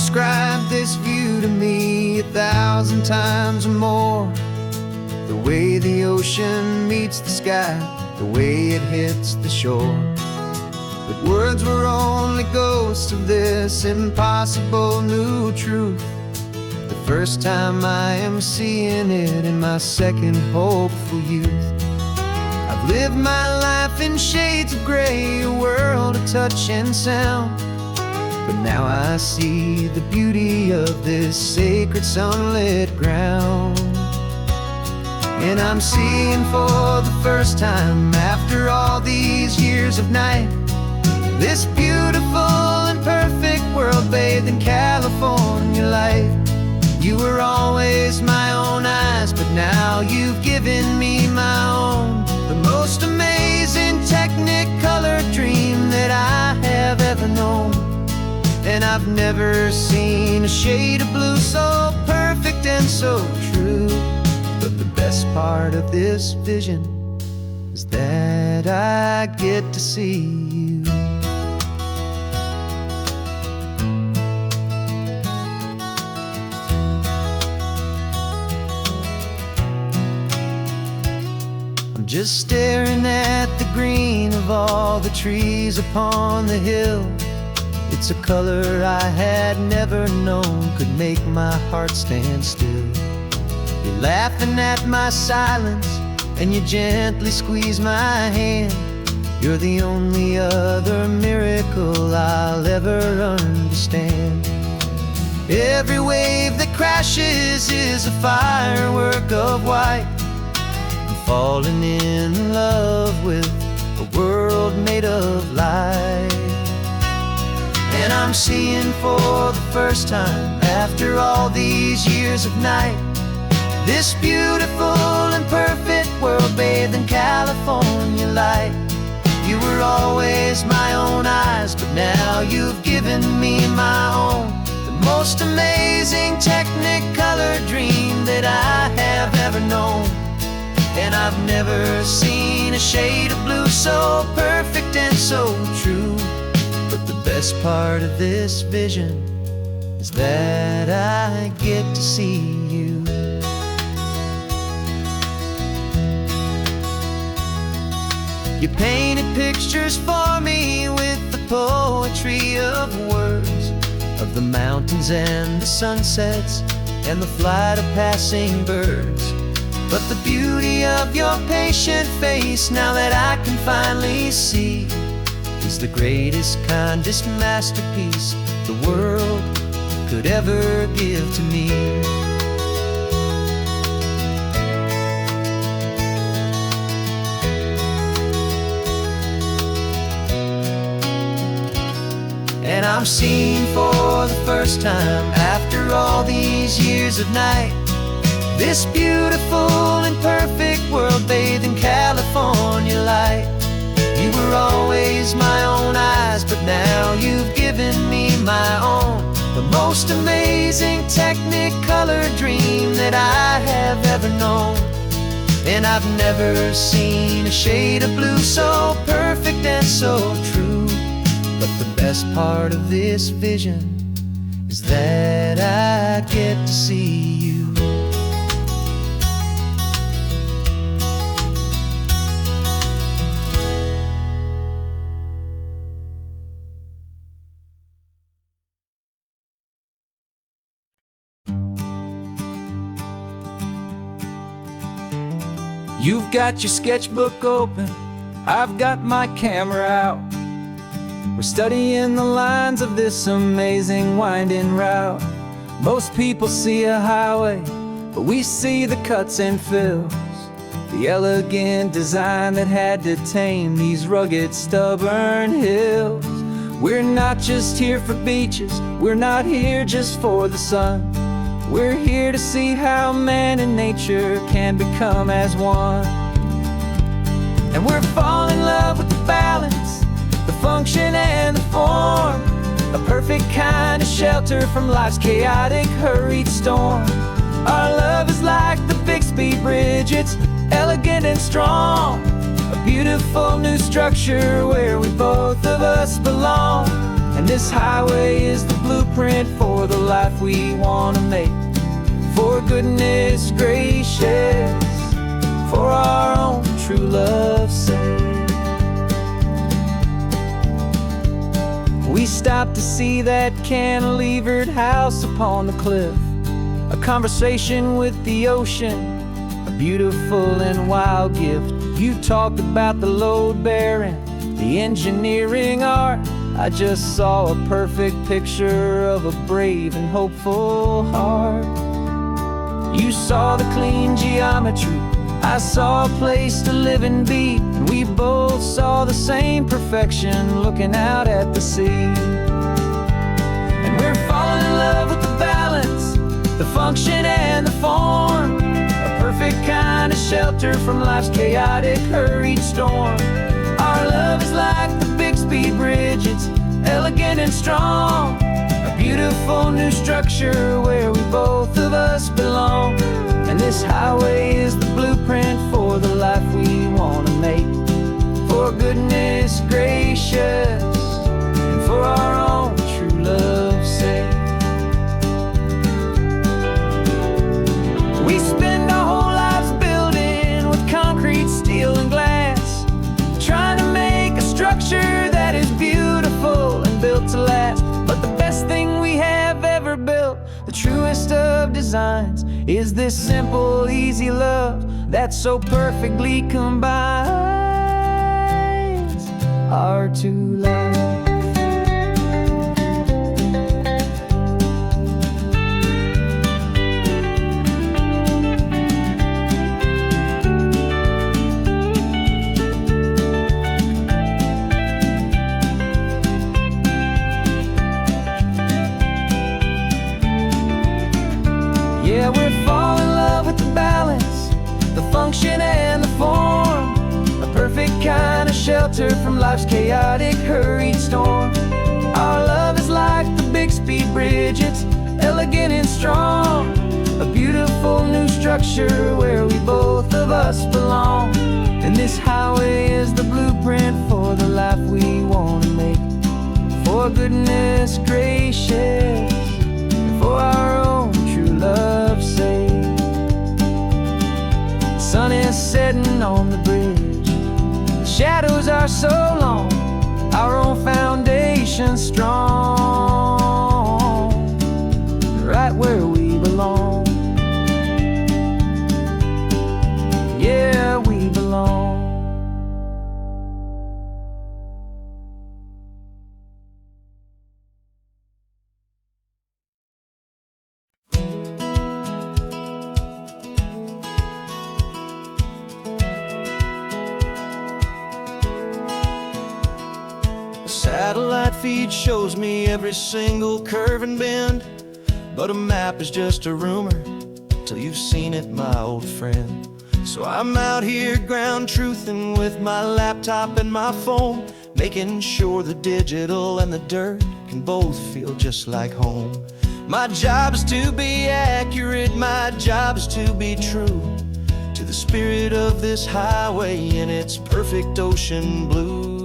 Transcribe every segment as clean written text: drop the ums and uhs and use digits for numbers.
describe this view to me 1,000 times or more. The way the ocean meets the sky, the way it hits the shore. But words were only ghosts of this impossible new truth. The first time I am seeing it in my second hopeful youth. I've lived my life in shades of gray, a world of touch and sound. But now I see the beauty of this sacred sunlit ground. And I'm seeing for the first time, after all these years of night, this beautiful and perfect world bathed in California light. You were always my own eyes, but now you've given me my own. The most amazing technicolor dream that I have ever known. And I've never seen a shade of blue so perfect and so true. But the best part of this vision is that I get to see you. I'm just staring at the green of all the trees upon the hill. It's a color I had never known could make my heart stand still. You're laughing at my silence, and you gently squeeze my hand. You're the only other miracle I'll ever understand. Every wave that crashes is a firework of white. I'm falling in love with a world made of light. And I'm seeing for the first time, after all these years of night, this beautiful and perfect world bathed in California light. You were always my own eyes, but now you've given me my own. The most amazing technicolor dream that I have ever known. And I've never seen a shade of blue so perfect and so true. But the best part of this vision is that I get to see you. You painted pictures for me with the poetry of words, of the mountains and the sunsets and the flight of passing birds. But the beauty of your patient face, now that I can finally see, is the greatest, kindest masterpiece the world could ever give to me. And I'm seeing for the first time, after all these years of night, this beautiful and perfect world bathed in California light. You were always my own eyes, but now you've given me my own. The most amazing technicolor dream that I have ever known. And I've never seen a shade of blue so perfect and so true. But the best part of this vision is that I get to see you. You've got your sketchbook open, I've got my camera out. We're studying the lines of this amazing winding route. Most people see a highway, but we see the cuts and fills, the elegant design that had to tame these rugged, stubborn hills. We're not just here for beaches, we're not here just for the sun. We're here to see how man and nature can become as one. And we're falling in love with the balance, the function and the form, a perfect kind of shelter from life's chaotic, hurried storm. Our love is like the Bixby Bridge, it's elegant and strong, a beautiful new structure where we both of us belong. And And this highway is the blueprint for the life we want to make. For goodness gracious, for our own true love's sake. We stopped to see that cantilevered house upon the cliff, a conversation with the ocean, a beautiful and wild gift. You talked about the load bearing, the engineering art. I just saw a perfect picture of a brave and hopeful heart. You saw the clean geometry, I saw a place to live and be, and we both saw the same perfection looking out at the sea. And we're falling in love with the balance, the function and the form, a perfect kind of shelter from life's chaotic, hurried storm. Our love is like the Bixby Bridge, it's elegant and strong, a beautiful new structure where we both of us belong. And this highway is the blueprint for the life we want to make. For goodness gracious, and for our own true love's sake. We spend our whole lives building with concrete, steel, and glass, trying to make a structure that is beautiful and built to last. But the best thing we have ever built, the truest of designs, is this simple, easy love that so perfectly combines our two lives. Yeah, we're falling in love with the balance, the function and the form, a perfect kind of shelter from life's chaotic, hurried storm. Our love is like the Bixby Bridge, it's elegant and strong, a beautiful new structure where we both of us belong. And this highway is the blueprint for the life we want to make. For goodness gracious, and for our own true love's sake. The sun is setting on the bridge, the shadows are so long, our own foundation strong, right where we belong. Yeah, we belong. Satellite feed shows me every single curve and bend, but a map is just a rumor till you've seen it, my old friend. So I'm out here ground truthing with my laptop and my phone, making sure the digital and the dirt can both feel just like home. My job is to be accurate, my job is to be true to the spirit of this highway in its perfect ocean blue.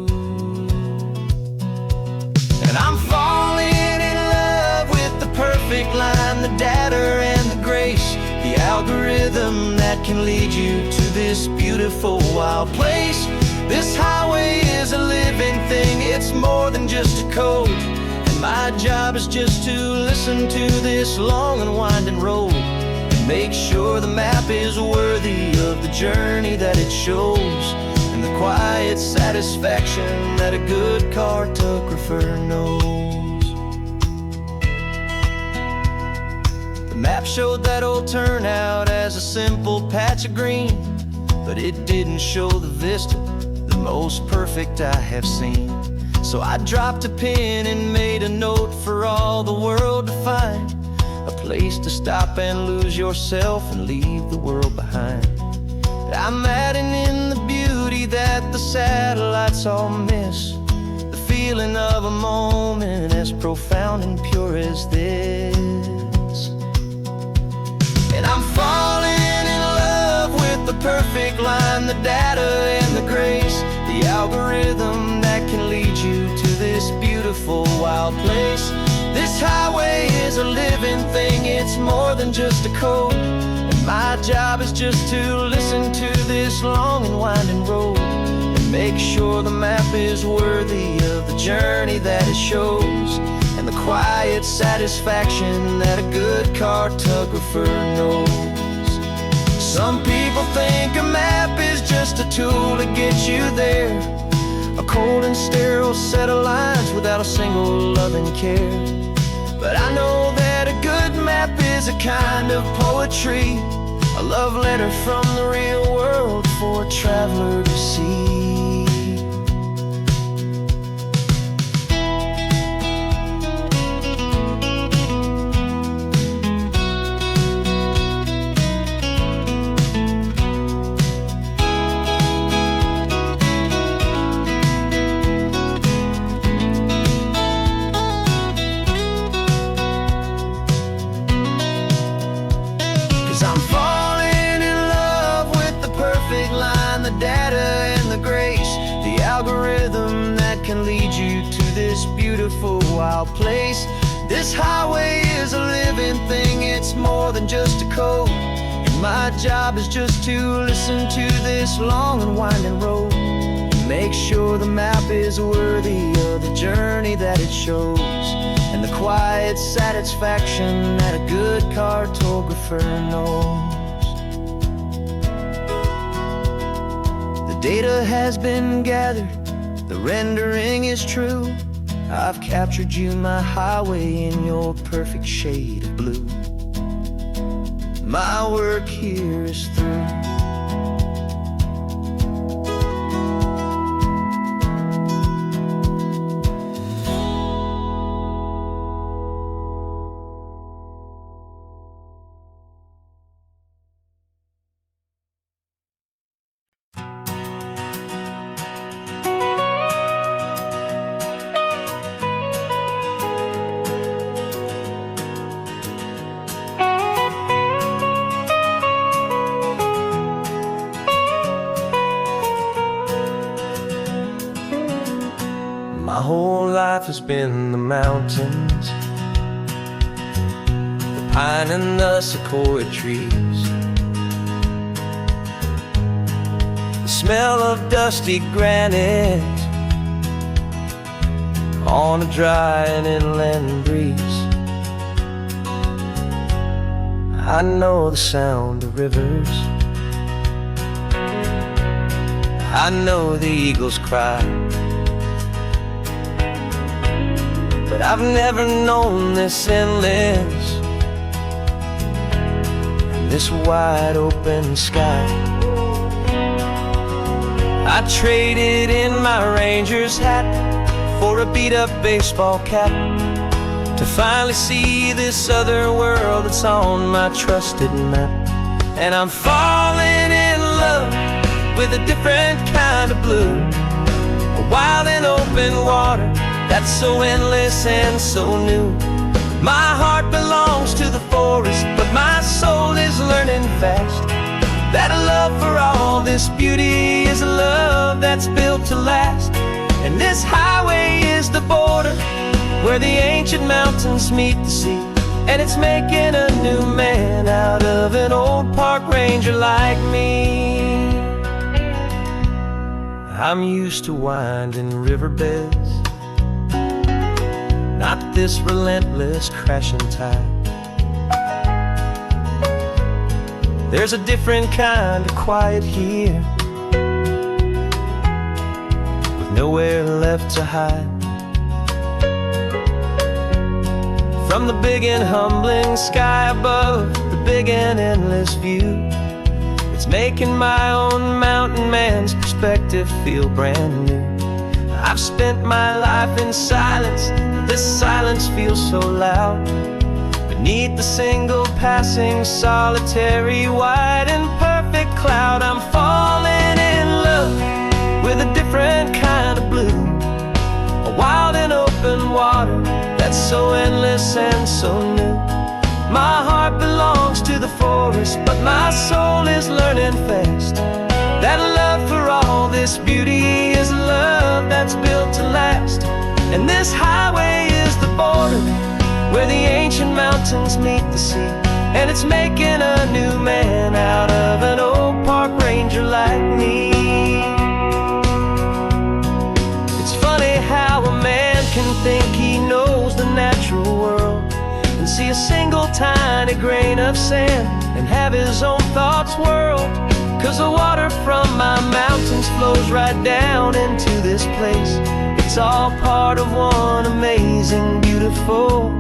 And I'm falling in love with the perfect line, the data and the grace, the algorithm that can lead you to this beautiful wild place. This highway is a living thing, it's more than just a code. And my job is just to listen to this long and winding road and make sure the map is worthy of the journey that it shows, and the quiet satisfaction that a good cartographer knows. The map showed that old turnout as a simple patch of green, but it didn't show the vista, the most perfect I have seen. So I dropped a pin and made a note for all the world to find, a place to stop and lose yourself and leave the world behind. I'm adding in the beauty that the satellites all miss, the feeling of a moment as profound and pure as this. And I'm falling in love with the perfect line, the data and the grace, the algorithm that can lead you to this beautiful beautiful wild place. This highway is a living thing, it's more than just a code. And my job is just to listen to this long and winding road and make sure the map is worthy of the journey that it shows, and the quiet satisfaction that a good cartographer knows. Some people think a map is just a tool to get you there, a cold and sterile set of lines without a single loving care. But I know that a good map is a kind of poetry, a love letter from the real world for a traveler to see. 'Cause I'm falling in love with the perfect line, the data and the grace, the algorithm that can lead you to this beautiful wild place. This highway is a living thing, it's more than just a code. And my job is just to listen to this long and winding road and make sure the map is worthy of the journey that it shows, and the quiet satisfaction that a good cartographer knows. The data has been gathered, the rendering is true. I've captured you, my highway, in your perfect shade of blue. My work here is through. My whole life has been the mountains, the pine and the sequoia trees, the smell of dusty granite on a dry and inland breeze. I know the sound of rivers, I know the eagles cry, but I've never known this endless and this wide open sky. I traded in my ranger's hat for a beat-up baseball cap to finally see this other world that's on my trusted map. And I'm falling in love with a different kind of blue, a wild and open water that's so endless and so new. My heart belongs to the forest, but my soul is learning fast that a love for all this beauty is a love that's built to last. And this highway is the border where the ancient mountains meet the sea, and it's making a new man out of an old park ranger like me. I'm used to winding riverbeds, not this relentless crashing tide. There's a different kind of quiet here, with nowhere left to hide. From the big and humbling sky above, the big and endless view, it's making my own mountain man's perspective feel brand new. I've spent my life in silence, this silence feels so loud. Beneath the single passing solitary white and perfect cloud, I'm falling in love with a different kind of blue, a wild and open water that's so endless and so new. My heart belongs to the forest, but my soul is learning fast that love for all this beauty is love that's built to last. And this highway is the border where the ancient mountains meet the sea. And it's making a new man out of an old park ranger like me. It's funny how a man can think he knows the natural world and see a single tiny grain of sand and have his own thoughts whirl. 'Cause the water from my mountains flows right down into this place. It's all part of one amazing, beautiful,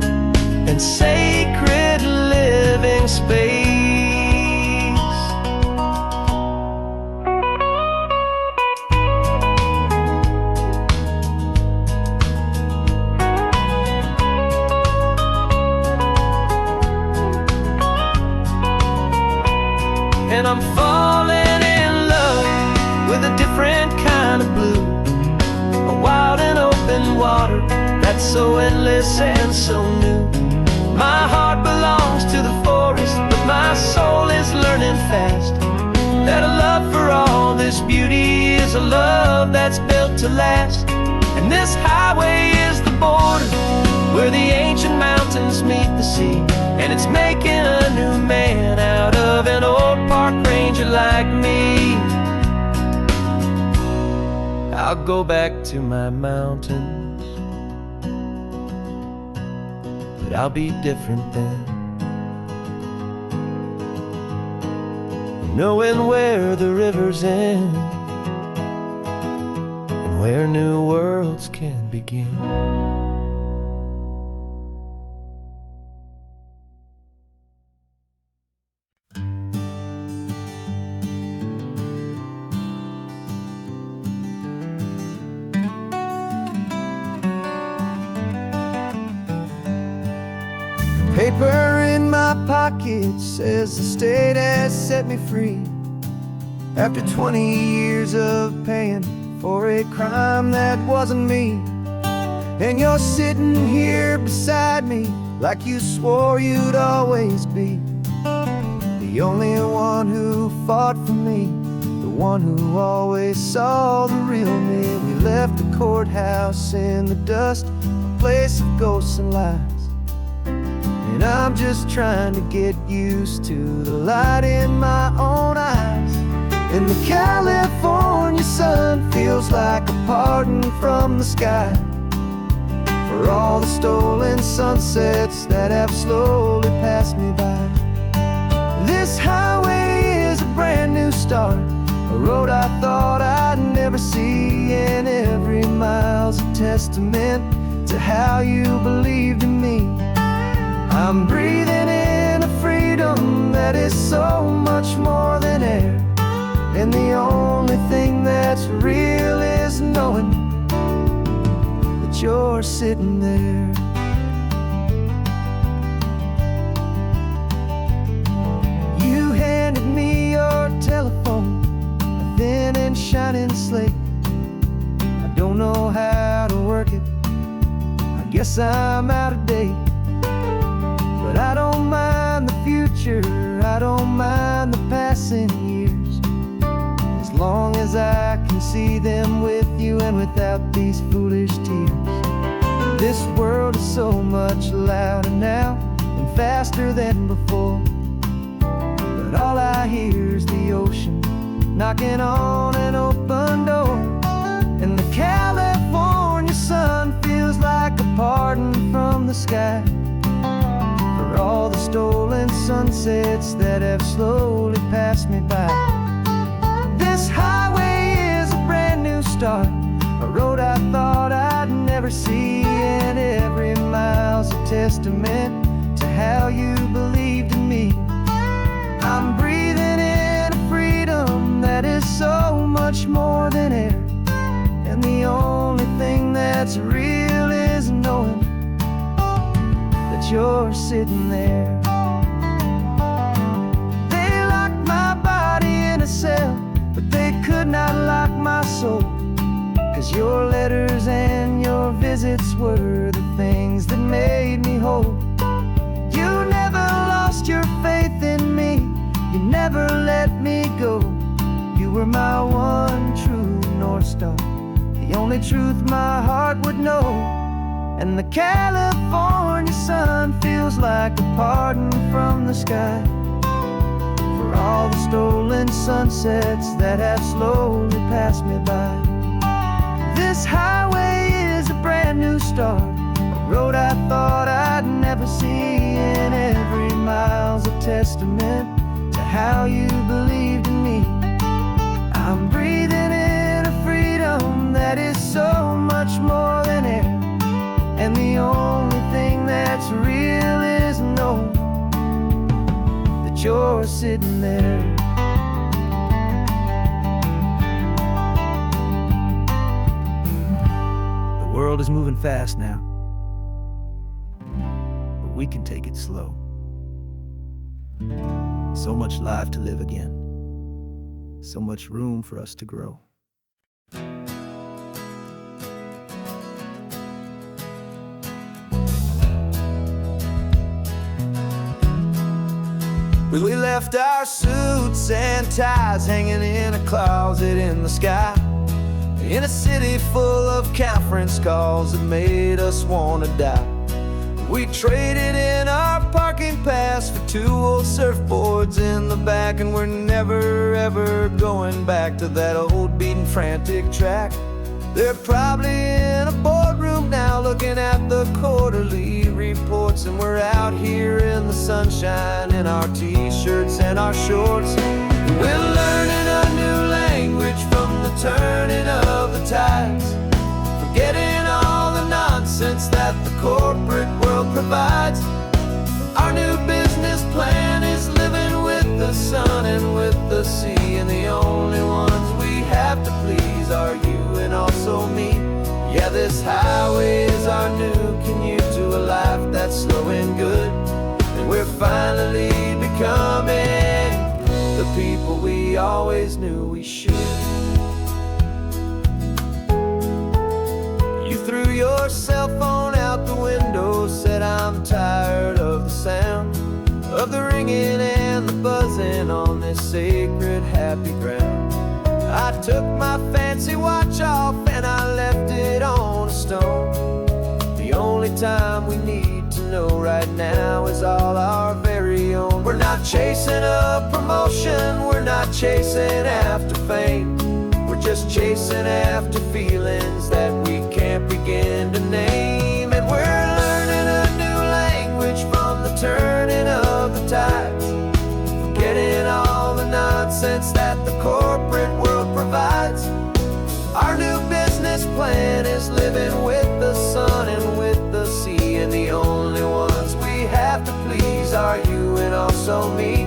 and sacred living space. And I'm falling in love with a different kind of blue, a wild and open water that's so endless and so new. My heart belongs to the forest, but my soul is learning fast that a love for all this beauty is a love that's built to last. And this highway is the border where the ancient mountains meet the sea. And it's making a new man out of an old park ranger like me. I'll go back to my mountains, but I'll be different then, knowing where the rivers end and where new worlds can begin. Paper in my pocket says the state has set me free after 20 years of paying for a crime that wasn't me. And you're sitting here beside me like you swore you'd always be the only one who fought for me, the one who always saw the real me. We left the courthouse in the dust, a place of ghosts and lies. And I'm just trying to get used to the light in my own eyes. And the California sun feels like a pardon from the sky for all the stolen sunsets that have slowly passed me by. This highway is a brand new start, a road I thought I'd never see. And every mile's a testament to how you believed in me. I'm breathing in a freedom that is so much more than air. And the only thing that's real is knowing that you're sitting there. You handed me your telephone, a thin and shining slate. I don't know how to work it, I guess I'm out of date. But I don't mind the future, I don't mind the passing years, as long as I can see them with you and without these foolish tears. This world is so much louder now and faster than before, but all I hear is the ocean knocking on an open door. And the California sun feels like a pardon from the sky for all the stolen sunsets that have slowly passed me by. This highway is a brand new start, a road I thought I'd never see. And every mile's a testament to how you believed in me. I'm breathing in a freedom that is so much more than air. And the only thing that's real is knowing that you're sitting there. They locked my body in a cell, but they could not lock my soul. 'Cause your letters and your visits were the things that made me whole. You never lost your faith in me, you never let me go. You were my one true North Star, the only truth my heart would know. And the California sun feels like a pardon from the sky for all the stolen sunsets that have slowly passed me by. This highway is a brand new start, a road I thought I'd never see, and every mile's a testament to how you believed in me. I'm breathing in a freedom that is so much more than air, and the only thing that's real is knowing that you're sitting there. The world is moving fast now, but we can take it slow. So much life to live again, so much room for us to grow. We left our suits and ties hanging in a closet in the sky, in a city full of conference calls that made us wanna die. We traded in our parking pass for 2 old surfboards in the back, and we're never ever going back to that old beaten frantic track. They're probably in a boardroom now looking at the quarterly reports, and we're out here in the sunshine in our t-shirts and our shorts. We're learning a new language from the turning of the tides, forgetting all the nonsense that the corporate world provides. Our new business plan is living with the sun and with the sea, and the only ones we have to please are you and also me. Yeah, this highway is our new commute to a life that's slow and good, and we're finally becoming the people we always knew we should. You threw your cell phone out the window, said I'm tired of the sound of the ringing and the buzzing on this sacred happy ground. I took my fancy watch off and I left it on a stone. The only time we need to know right now is all our very own. We're not chasing a promotion, we're not chasing after fame, we're just chasing after feelings that we can't begin to name. And we're learning a new language from the turning of the tides, forgetting all the nonsense that the corporate world provides. Our new business plan is living with the sun and with the sea, and the only ones we have to please are you and also me.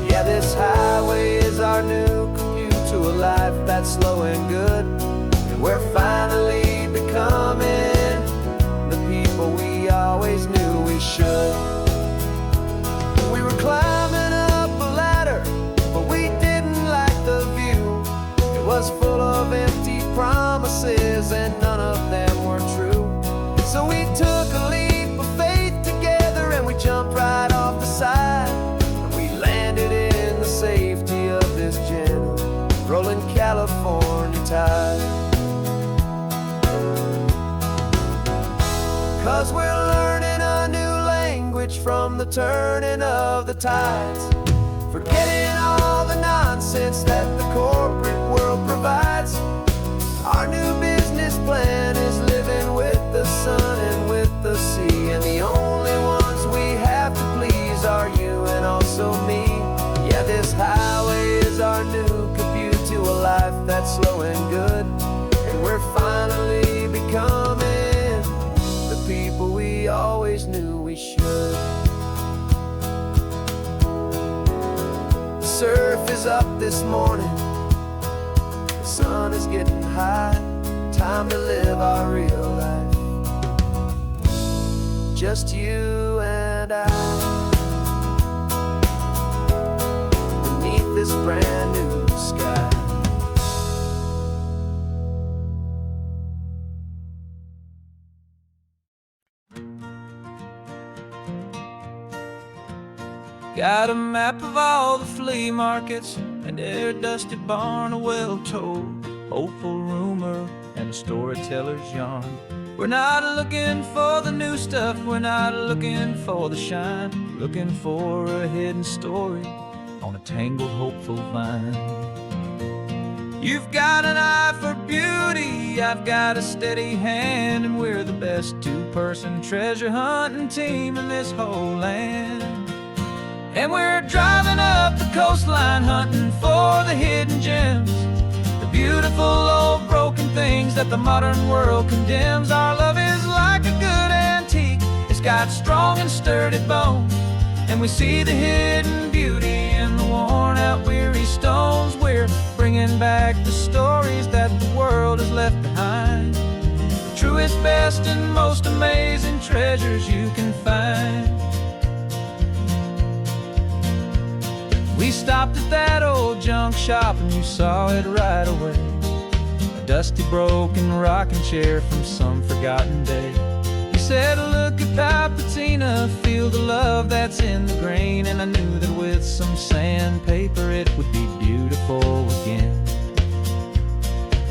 Yeah, this highway is our new commute to a life that's slow and good, and we're finally becoming the people we always knew we should. We were climbing up a ladder, but we didn't like the view. It was full of empty promises and none of them were true. So we took a leap of faith together and we jumped right off the side, and we landed in the safety of this gentle rolling California tide. 'Cause we're learning a new language from the turning of the tides, forgetting all the nonsense that the corporate world provides. Our new business plan is living with the sun and with the sea, and the only ones we have to please are you and also me. Yeah, this highway is our new commute to a life that's slow and good, and we're finally becoming the people we always knew we should. The surf is up this morning, the sun is getting high, time to live our real life, just you and I, beneath this brand new sky. Got a map of all the flea markets, and their dusty barn, a well-told hopeful rumor, and a storyteller's yarn. We're not looking for the new stuff, we're not looking for the shine. We're looking for a hidden story on a tangled, hopeful vine. You've got an eye for beauty, I've got a steady hand, and we're the best two-person treasure hunting team in this whole land. And we're driving up the coastline hunting for the hidden gems, the beautiful old broken things that the modern world condemns. Our love is like a good antique, it's got strong and sturdy bones, and we see the hidden beauty in the worn out weary stones. We're bringing back the stories that the world has left behind, the truest, best, and most amazing treasures you can find. We stopped at that old junk shop and you saw it right away, a dusty, broken rocking chair from some forgotten day. You said, look at Papatina, feel the love that's in the grain, and I knew that with some sandpaper it would be beautiful again.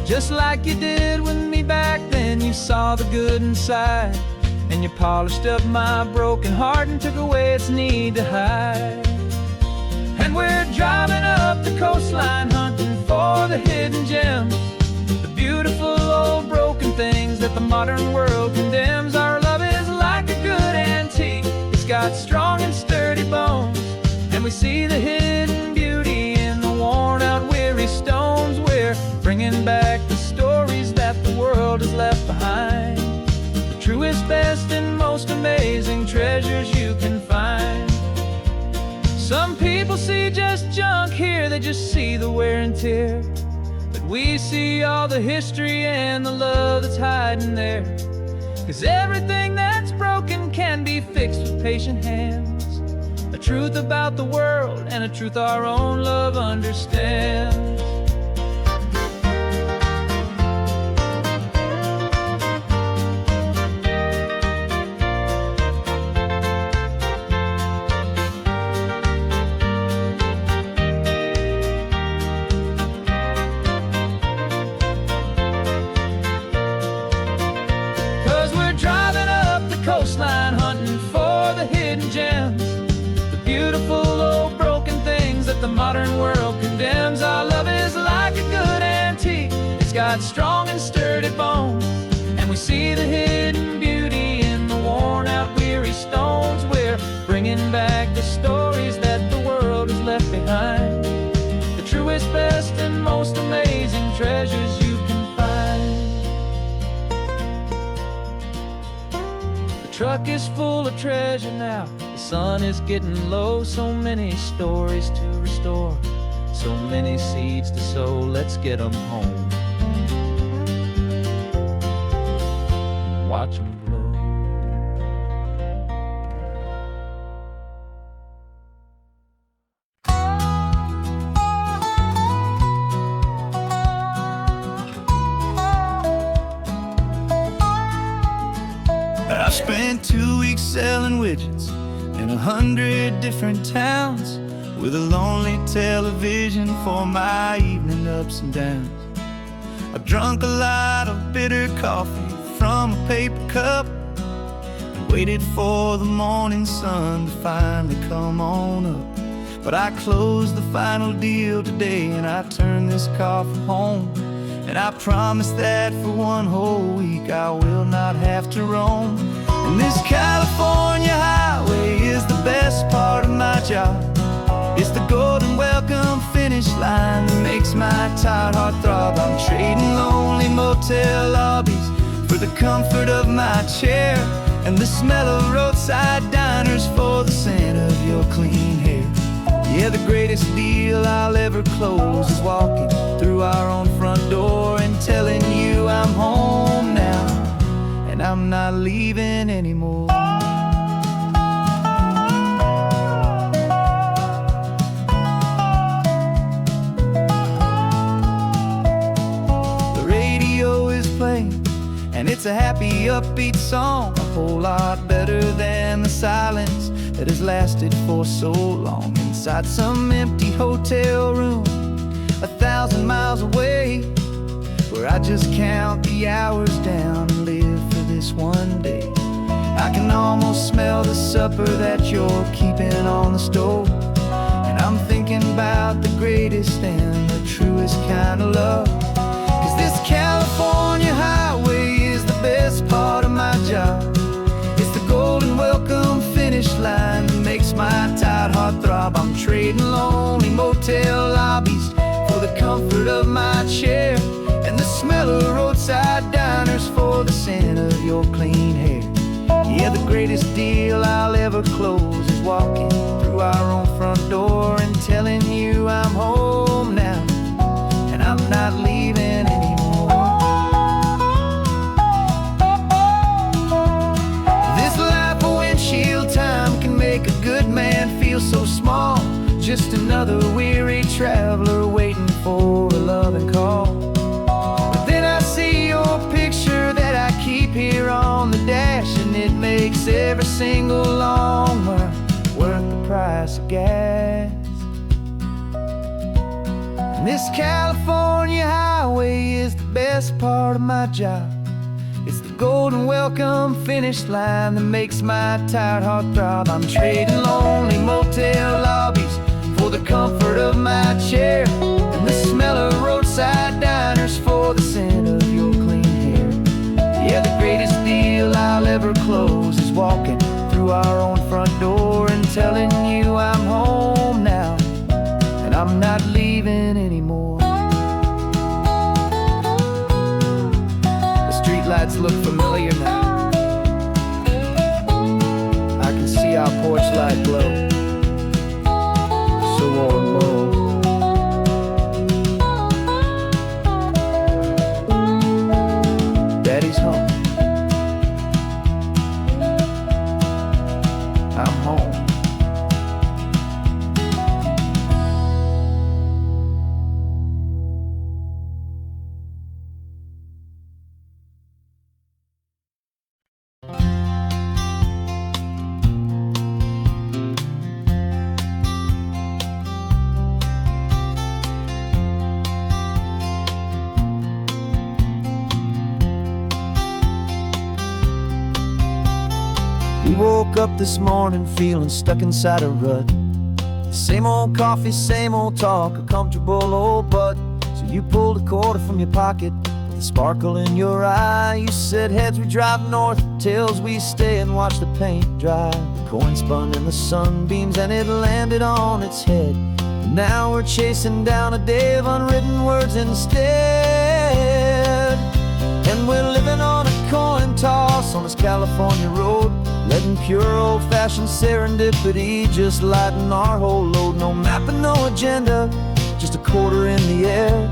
Just like you did with me back then, you saw the good inside, and you polished up my broken heart and took away its need to hide. And we're driving up the coastline hunting for the hidden gems, the beautiful old broken things that the modern world condemns. Our love is like a good antique, it's got strong and sturdy bones, and we see the hidden beauty in the worn out weary stones. We're bringing back the stories that the world has left behind, the truest, best, and most amazing treasures you can find. Some people see just junk here, they just see the wear and tear, but we see all the history and the love that's hiding there. 'Cause everything that's broken can be fixed with patient hands, a truth about the world and a truth our own love understands. 'Cause we're driving up the coastline hunting for the hidden gems, the beautiful old broken things that the modern world condemns. Our love is like a good antique, it's got strong and sturdy bones, and we see the hidden beauty in the worn out weary stones. We're bringing back the stories that the world has left behind, the truest, best, and most amazing treasures you can find. The truck is full of treasure now, the sun is getting low. So many stories to restore, so many seeds to sow. Let's get them home, watch them blow. I spent 2 weeks selling widgets in 100 different towns, with a lonely television for my evening ups and downs. I drunk a lot of bitter coffee from a paper cup, and waited for the morning sun to finally come on up. But I closed the final deal today, and I turned this car from home. And I promise that for one whole week I will not have to roam. And this California highway is the best part of my job. It's the golden welcome finish line that makes my tired heart throb. I'm trading lonely motel lobbies for the comfort of my chair, and the smell of roadside diners for the scent of your clean hair. Yeah, the greatest deal I'll ever close is walking through our own front door and telling you I'm home now, and I'm not leaving anymore. The radio is playing, and it's a happy, upbeat song, a whole lot better than the silence that has lasted for so long. Inside some empty hotel room 1,000 miles away, where I just count the hours down and live for this this one day. I can almost smell the supper that you're keeping on the stove, and I'm thinking about the greatest and the truest kind of love. 'Cause this California highway is the best part of my job. It's the golden welcome finish line that makes my tired heart throb. I'm trading lonely motel lobbies for the comfort of my chair, and the smell of roadside diners for the scent of your clean hair. Yeah, the greatest deal I'll ever close is walking through our own front door and telling you I'm home now, and I'm not leaving anymore. This life of windshield time can make a good man feel so small, just another weary traveler waiting for a loving call. But then I see your picture that I keep here on the dash, and it makes every single long mile worth the price of gas. And this California highway is the best part of my job. It's the golden welcome finish line that makes my tired heart throb. I'm trading lonely motel lobbies for the comfort of my chair, and the smell of roadside diners for the scent of your clean hair. Yeah, the greatest deal I'll ever close is walking through our own front door and telling you I'm home now, and I'm not leaving anymore. The streetlights look familiar now. I can see our porch light glow, so warm, low. Daddy's home. I'm home. We woke up this morning feeling stuck inside a rut. Same old coffee, same old talk, a comfortable old butt. So you pulled a quarter from your pocket with a sparkle in your eye. You said, heads we drive north, tails we stay and watch the paint dry. The coin spun in the sunbeams and it landed on its head. And now we're chasing down a day of unwritten words instead. And we're living on a coin toss on this California road, letting pure old-fashioned serendipity just lighten our whole load. No map and no agenda, just a quarter in the air.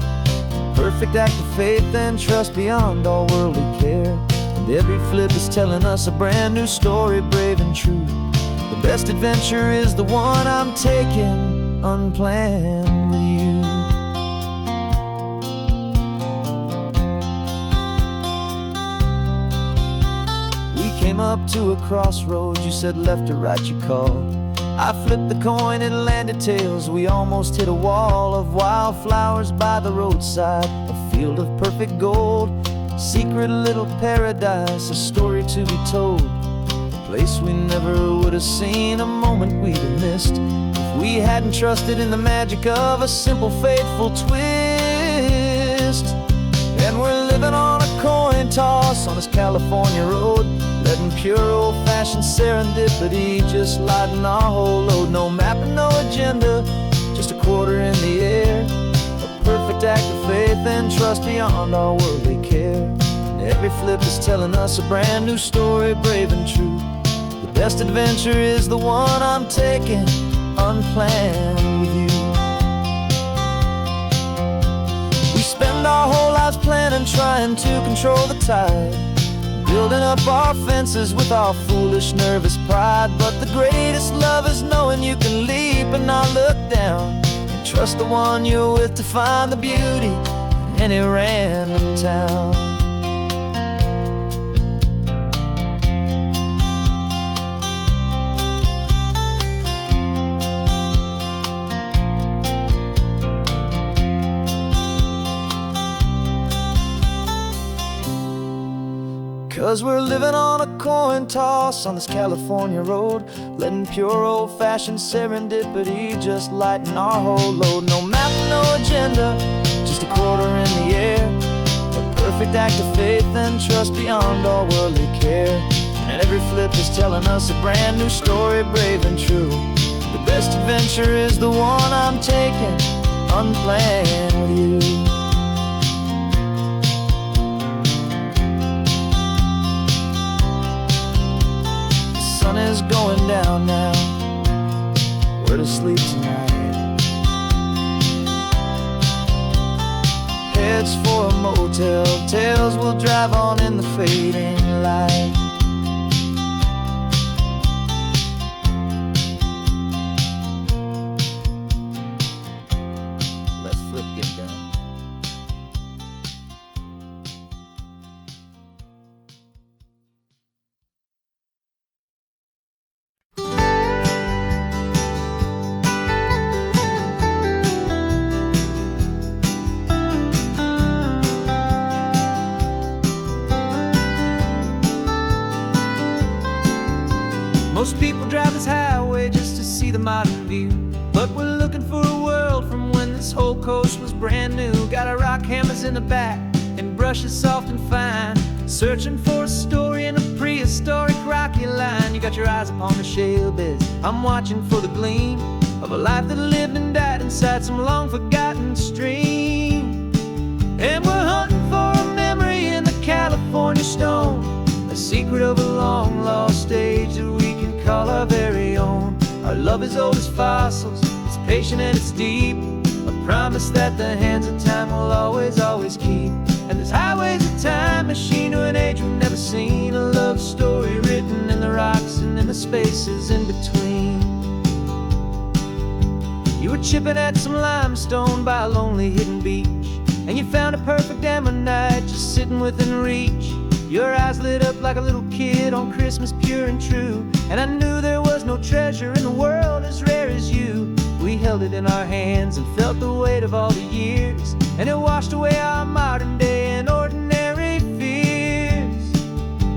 Perfect act of faith and trust beyond all worldly care. And every flip is telling us a brand new story, brave and true. The best adventure is the one I'm taking unplanned with you. Came up to a crossroads, you said left or right, you called. I flipped the coin, it landed tails. We almost hit a wall of wildflowers by the roadside, a field of perfect gold, secret little paradise, a story to be told, a place we never would have seen, a moment we'd have missed if we hadn't trusted in the magic of a simple, faithful twist. And we're living on a coin toss on this California road, letting pure old-fashioned serendipity just lighten our whole load. No map and no agenda, just a quarter in the air. A perfect act of faith and trust beyond all worldly care. And every flip is telling us a brand new story, brave and true. The best adventure is the one I'm taking unplanned with you. We spend our whole lives planning, trying to control the tide, building up our fences with our foolish, nervous pride. But the greatest love is knowing you can leap and not look down, and trust the one you're with to find the beauty in any random town. 'Cause we're living on a coin toss on this California road, letting pure old-fashioned serendipity just lighten our whole load. No map, no agenda, just a quarter in the air, a perfect act of faith and trust beyond all worldly care. And every flip is telling us a brand new story, brave and true. The best adventure is the one I'm taking, unplanned with you. The sun is going down now, we're to sleep tonight. Heads for a motel, tails will drive on in the fading light. Most people drive this highway just to see the modern view, but we're looking for a world from when this whole coast was brand new. Got our rock hammers in the back and brushes soft and fine, searching for a story in a prehistoric rocky line. You got your eyes upon the shale beds, I'm watching for the gleam of a life that lived and died inside some long forgotten stream. And we're hunting for a memory in the California stone, a secret of a long lost age that we can call our very own. Our love is old as fossils, it's patient and it's deep, a promise that the hands of time will always, always keep. And this highway's a time machine to an age we've never seen, a love story written in the rocks and in the spaces in between. You were chipping at some limestone by a lonely hidden beach, and you found a perfect ammonite just sitting within reach. Your eyes lit up like a little kid on Christmas, pure and true, and I knew there was no treasure in the world as rare as you. We held it in our hands and felt the weight of all the years, and it washed away our modern day and ordinary fears.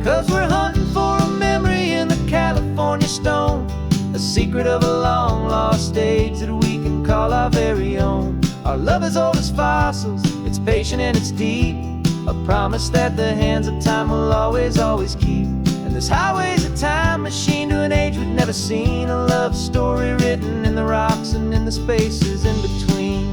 'Cause we're hunting for a memory in the California stone, a secret of a long lost age that we can call our very own. Our love is old as fossils, it's patient and it's deep, a promise that the hands of time will always, always keep. And this highway's a time machine to an age we've never seen, a love story written in the rocks and in the spaces in between.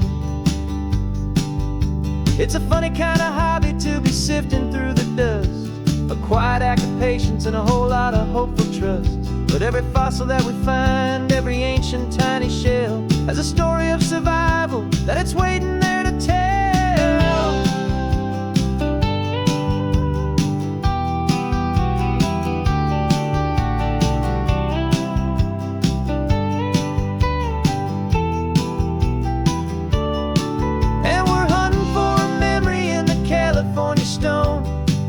It's a funny kind of hobby to be sifting through the dust, a quiet act of patience and a whole lot of hopeful trust. But every fossil that we find, every ancient tiny shell, has a story of survival that it's waiting there to tell.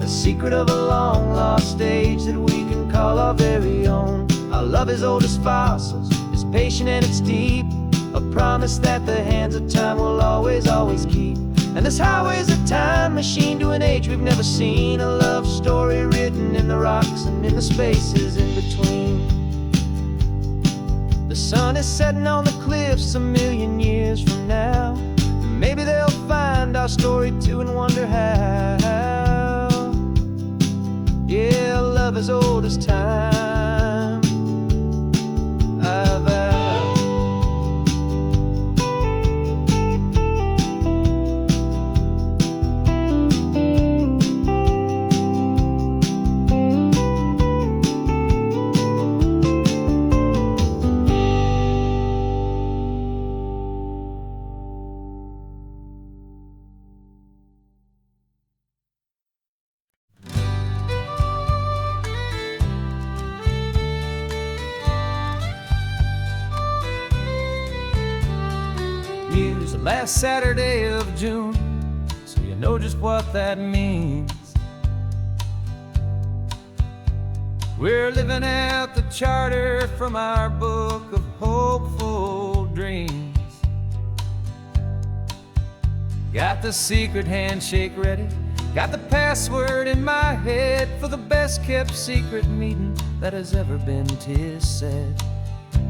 Secret of a long lost age that we can call our very own. Our love is old as fossils, it's patient and it's deep, a promise that the hands of time will always, always keep. And this highway's a time machine to an age we've never seen, a love story written in the rocks and in the spaces in between. The sun is setting on the cliffs a million years from now, maybe they'll find our story too and wonder how. Yeah, love as old as time, I vow. Last Saturday of June, so you know just what that means. We're living out the charter from our book of hopeful dreams. Got the secret handshake ready, got the password in my head for the best kept secret meeting that has ever been, 'tis said.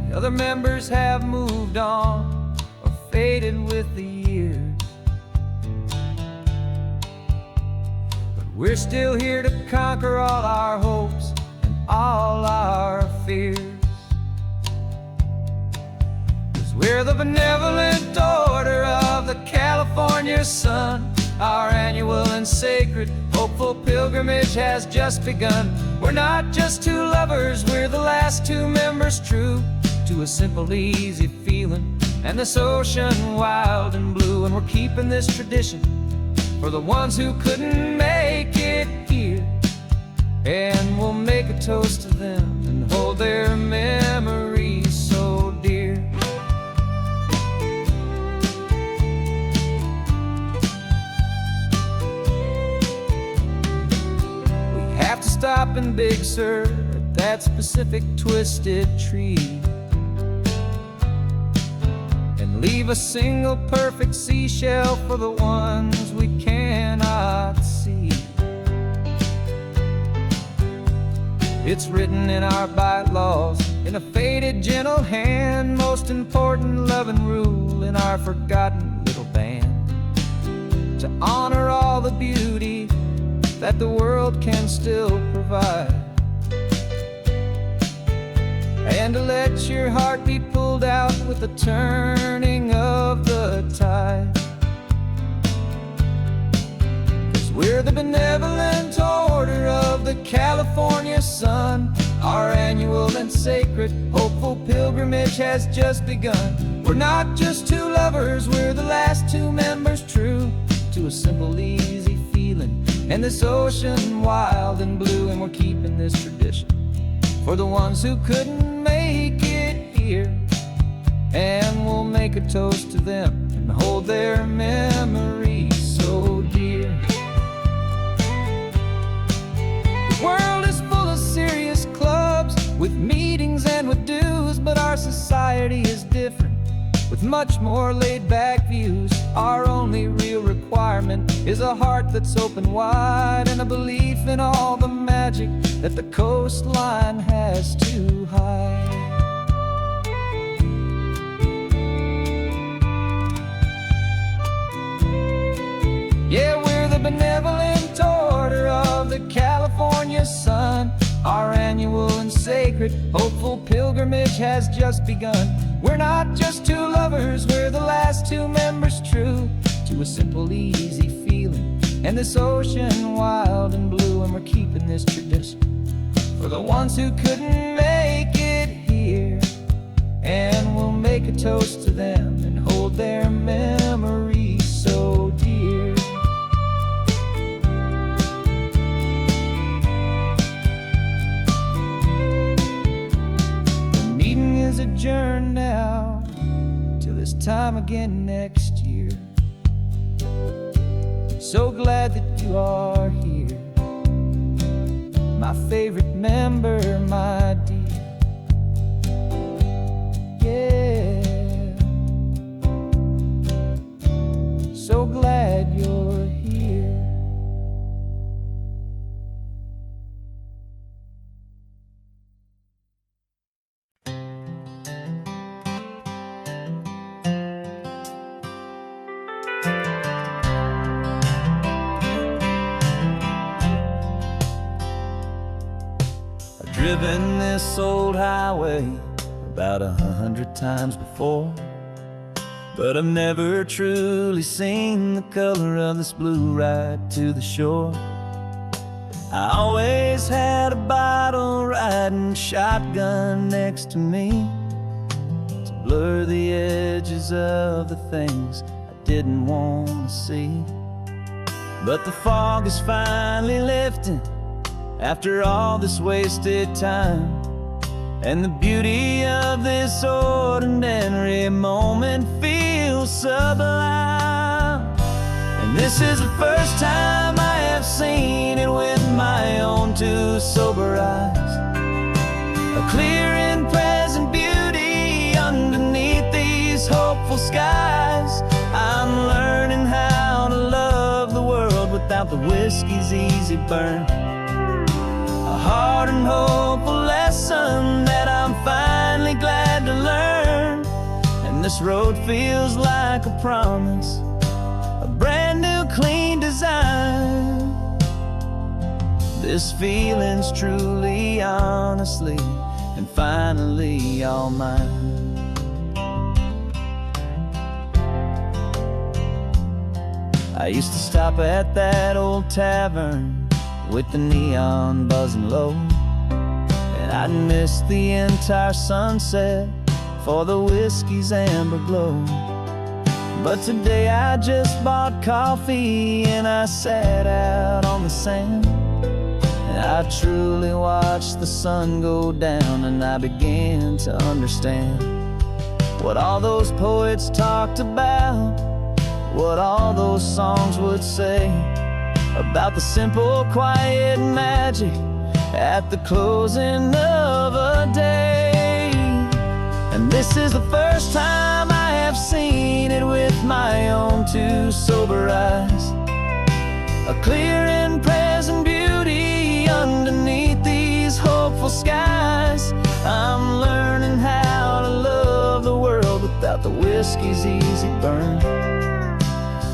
The other members have moved on or faded with the years, but we're still here to conquer all our hopes and all our fears. 'Cause we're the benevolent order of the California sun. Our annual and sacred hopeful pilgrimage has just begun. We're not just two lovers, we're the last two members true to a simple, easy feeling and this ocean wild and blue. And we're keeping this tradition for the ones who couldn't make it here, and we'll make a toast to them and hold their memories so dear. Have to stop in Big Sur at that specific twisted tree and leave a single perfect seashell for the ones we cannot see. It's written in our bylaws in a faded gentle hand, most important loving rule in our forgotten little band, to honor all the beauty that the world can still provide, and to let your heart be pulled out with the turning of the tide. 'Cause we're the benevolent order of the California sun. Our annual and sacred hopeful pilgrimage has just begun. We're not just two lovers, we're the last two members true to a simple, easy feeling and this ocean wild and blue. And we're keeping this tradition for the ones who couldn't make it here, and we'll make a toast to them and hold their memories so dear. The world is full of serious clubs with meetings and with dues, but our society is different with much more laid-back views. Our only real requirement is a heart that's open wide and a belief in all the magic that the coastline has to hide. Yeah, we're the benevolent order of the California sun. Our annual and sacred hopeful pilgrimage has just begun. We're not just two lovers, we're the last two members true to a simple, easy feeling and this ocean wild and blue. And we're keeping this tradition for the ones who couldn't make it here, and we'll make a toast to them and hold their memories so dear. The meeting is adjourned now till this time again next year. So glad that you are here, my favorite member, my dear. Yeah, so glad you're here. Driven this old highway about 100 times before, but I've never truly seen the color of this blue right to the shore. I always had a bottle riding shotgun next to me to blur the edges of the things I didn't want to see. But the fog is finally lifting after all this wasted time, and the beauty of this ordinary moment feels sublime. And this is the first time I have seen it with my own two sober eyes, a clear and present beauty underneath these hopeful skies. I'm learning how whiskey's easy burn. A hard and hopeful lesson that I'm finally glad to learn. And this road feels like a promise, a brand new clean design. This feeling's truly, honestly, and finally all mine. I used to stop at that old tavern with the neon buzzing low, and I'd miss the entire sunset for the whiskey's amber glow. But today I just bought coffee and I sat out on the sand, and I truly watched the sun go down, and I began to understand what all those poets talked about, what all those songs would say about the simple, quiet magic at the closing of a day. And this is the first time I have seen it with my own two sober eyes, a clear and present beauty underneath these hopeful skies. I'm learning how to love the world without the whiskey's easy burn.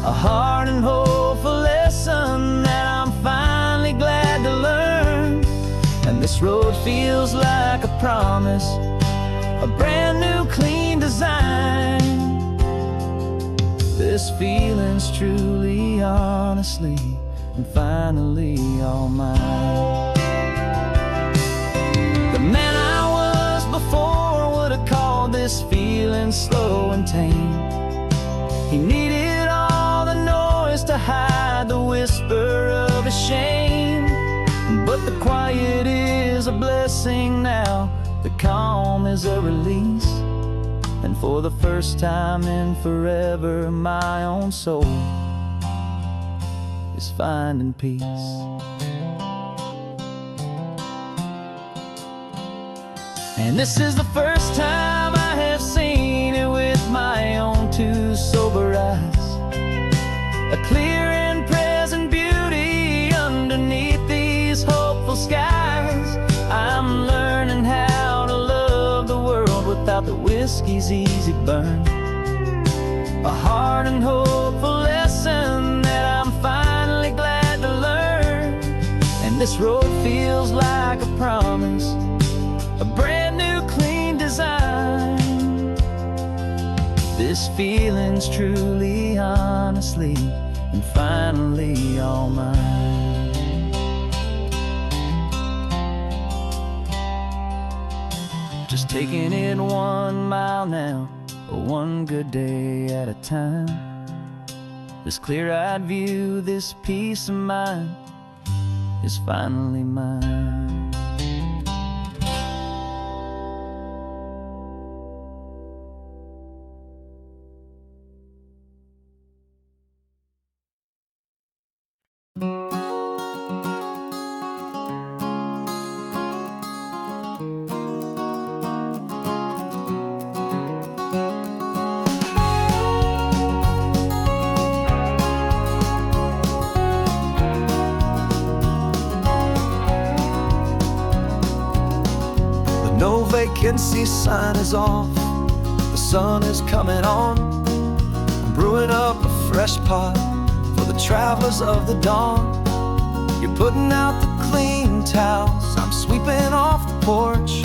A hard and hopeful lesson that I'm finally glad to learn. And this road feels like a promise, a brand new clean design. This feeling's truly, honestly, and finally all mine. The man I was before would have called this feeling slow and tame. He needed all the noise to hide the whisper of his shame. But the quiet is a blessing now, the calm is a release. And for the first time in forever, my own soul is finding peace. And this is the first time I have seen it with my own two sober eyes, a clear and present beauty underneath these hopeful skies. I'm learning how to love the world without the whiskey's easy burn. A hard and hopeful lesson that I'm finally glad to learn. And this road feels like a promise, a brand new clean design. This feeling's truly, honestly, and finally all mine. Just taking it 1 mile now, one good day at a time. This clear-eyed view, this peace of mind is finally mine. No vacancy sign is off, the sun is coming on. I'm brewing up a fresh pot for the travelers of the dawn. You're putting out the clean towels, I'm sweeping off the porch.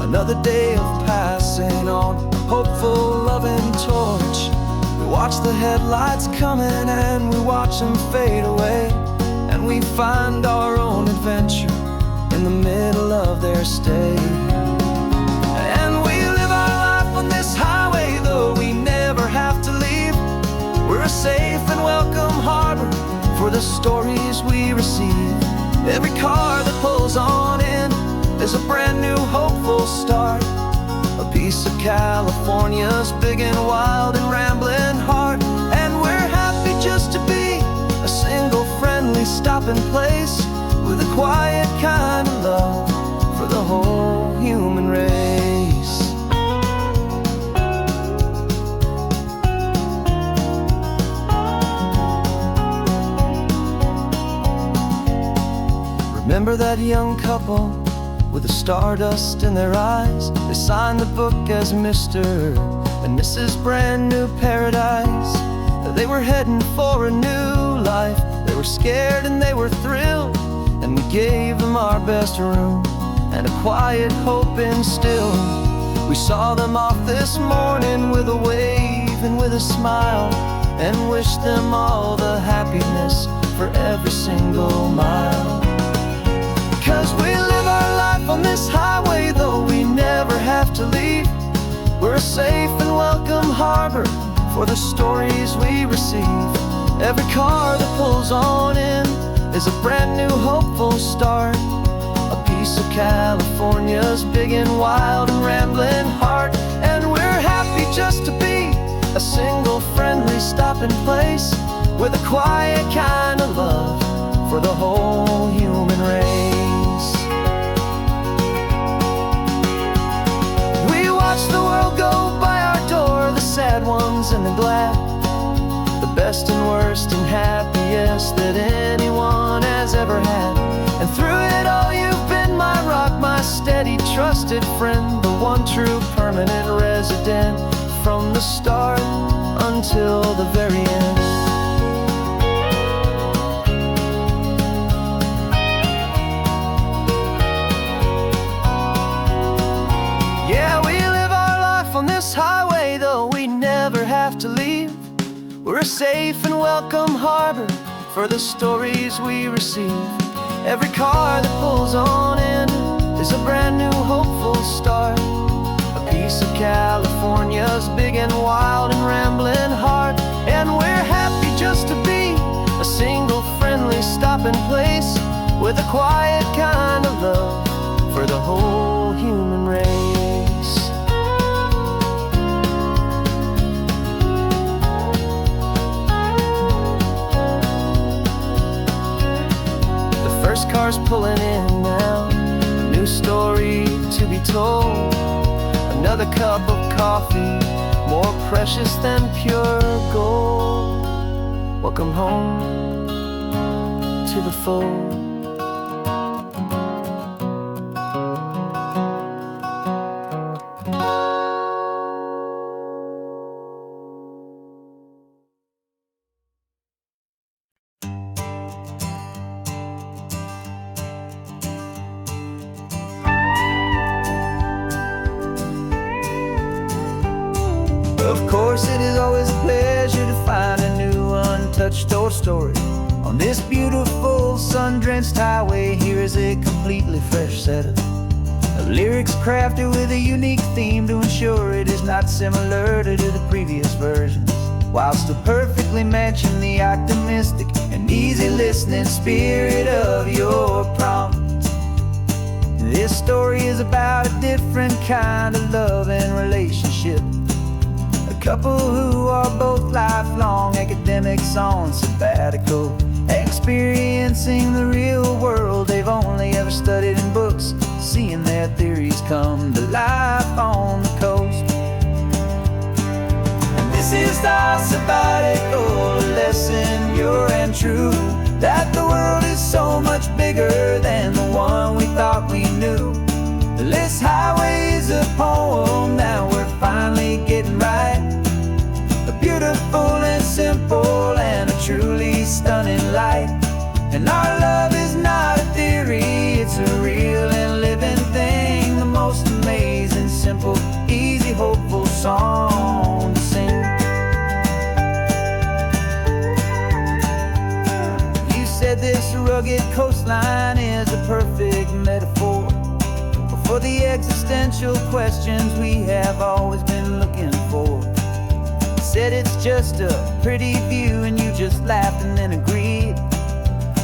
Another day of passing on, a hopeful, loving torch. We watch the headlights coming and we watch them fade away, and we find our own adventure in the middle of their stay. And we live our life on this highway, though we never have to leave. We're a safe and welcome harbor for the stories we receive. Every car that pulls on in is a brand new hopeful start, a piece of California's big and wild and rambling heart. And we're happy just to be a single friendly stopping place, with a quiet kind of love for the whole human race. remember that young couple with the stardust in their eyes. They signed the book as Mr. and Mrs. Brand New Paradise. They were heading for a new life. They were scared and they were thrilled, and we gave them our best room and a quiet hope instilled. We saw them off this morning with a wave and with a smile, and wished them all the happiness for every single mile. 'Cause we live our life on this highway, though we never have to leave. We're a safe and welcome harbor for the stories we receive. Every car that pulls on in is a brand new hopeful start, a piece of California's big and wild and rambling heart. And we're happy just to be a single friendly stopping place with a quiet kind of love for the whole human race. We watch the world go by our door, the sad ones and the glad, the best and worst and happiest that anyone has ever had. And through it all you've been my rock, my steady trusted friend, the one true permanent resident from the start until the very end. Yeah, we live our life on this highway, though we never have to leave. We're a safe and welcome harbor for the stories we receive. Every car that pulls on in is a brand new hopeful start, a piece of California's big and wild and rambling heart. And we're happy just to be a single friendly stopping place with a quiet kind of love for the whole human race. First car's pulling in now, a new story to be told. Another cup of coffee, more precious than pure gold. Welcome home to the fold. Of course, it is always a pleasure to find a new untouched old story. On this beautiful sun-drenched highway, here is a completely fresh set of lyrics crafted with a unique theme to ensure it is not similar to the previous versions, while still perfectly matching the optimistic and easy listening spirit of your prompt. This story is about a different kind of love and relationship. A couple who are both lifelong academics on sabbatical, experiencing the real world they've only ever studied in books, seeing their theories come to life on the coast. And this is our sabbatical lesson, pure and true, that the world is so much bigger than the one we thought we knew. This highway is a poem that we're finally getting right, a beautiful and simple and a truly stunning light. And our love is not a theory, it's a real and living thing, the most amazing, simple, easy, hopeful song to sing. You said this rugged coastline is a perfect metaphor for the existential questions we have always been looking for. Said it's just a pretty view and you just laughed and then agreed.